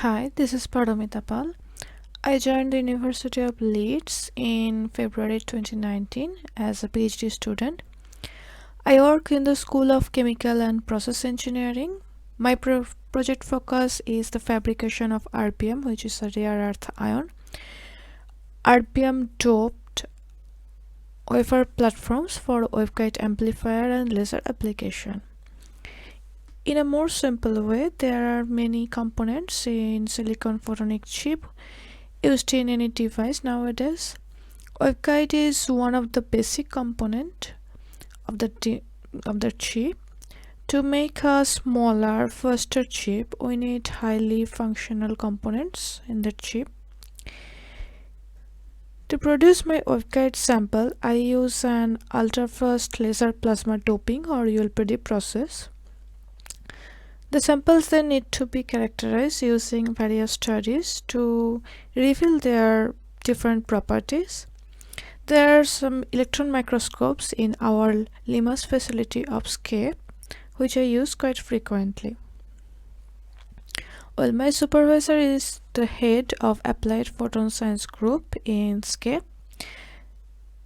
Hi, this is Paramita. I joined the University of Leeds in February 2019 as a PhD student. I work in the School of Chemical and Process Engineering. My project focus is the fabrication of Erbium, which is a rare earth ion. Erbium doped wafer platforms for waveguide amplifier and laser application. In a more simple way, there are many components in silicon photonic chip used in any device nowadays. Waveguide is one of the basic component of the chip. To make a smaller, faster chip, we need highly functional components in the chip. To produce my waveguide sample, I use an ultra-fast laser plasma doping or ULPD process. The samples then need to be characterized using various studies to reveal their different properties. There are some electron microscopes in our Lima's facility of SCAPE, which I use quite frequently. Well, my supervisor is the head of Applied Photon Science Group in SCAPE.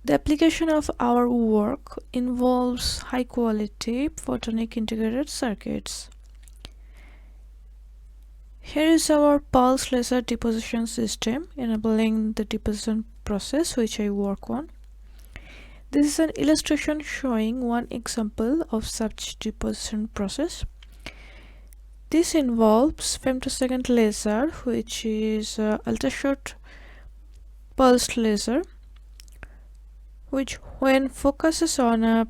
The application of our work involves high-quality photonic integrated circuits. Here is our pulse laser deposition system enabling the deposition process which I work on. This is an illustration showing one example of such deposition process. This involves femtosecond laser, which is ultra-short pulsed laser, which when focuses on a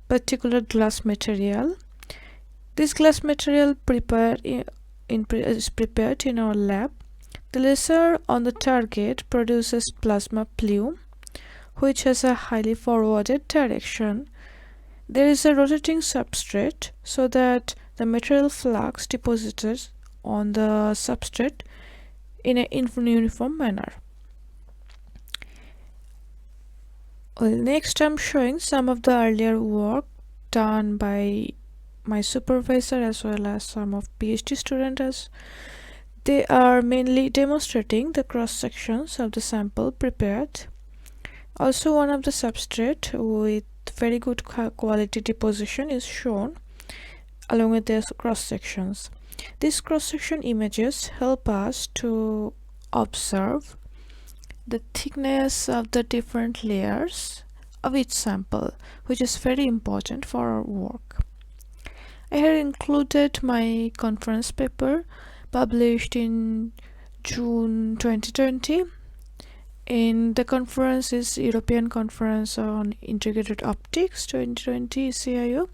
particular glass material, this glass material is prepared in our lab. The laser on the target produces plasma plume, which has a highly forwarded direction. There is a rotating substrate so that the material flux deposited on the substrate in an uniform manner. Well, next I'm showing some of the earlier work done by my supervisor as well as some of PhD students. They are mainly demonstrating the cross sections of the sample prepared. Also, one of the substrate with very good quality deposition is shown along with their cross sections. These cross section images help us to observe the thickness of the different layers of each sample, which is very important for our work. I have included my conference paper published in June 2020. In the conference is European Conference on Integrated Optics 2020 ECIO.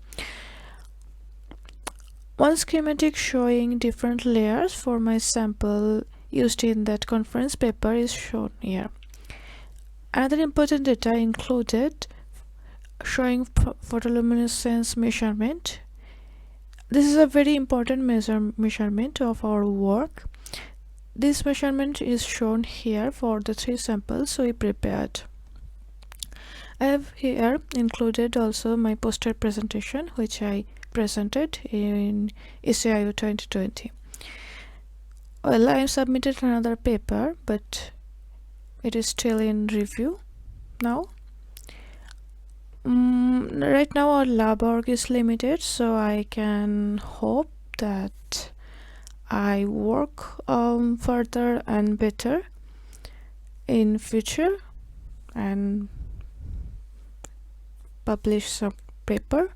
One schematic showing different layers for my sample used in that conference paper is shown here. Another important data included showing photoluminescence measurement. This is a very important measurement of our work. This measurement is shown here for the 3 samples we prepared. I have here included also my poster presentation which I presented in ECIO 2020. Well, I have submitted another paper, but it is still in review now. Right now our lab work is limited, so I can hope that I work further and better in future and publish some paper.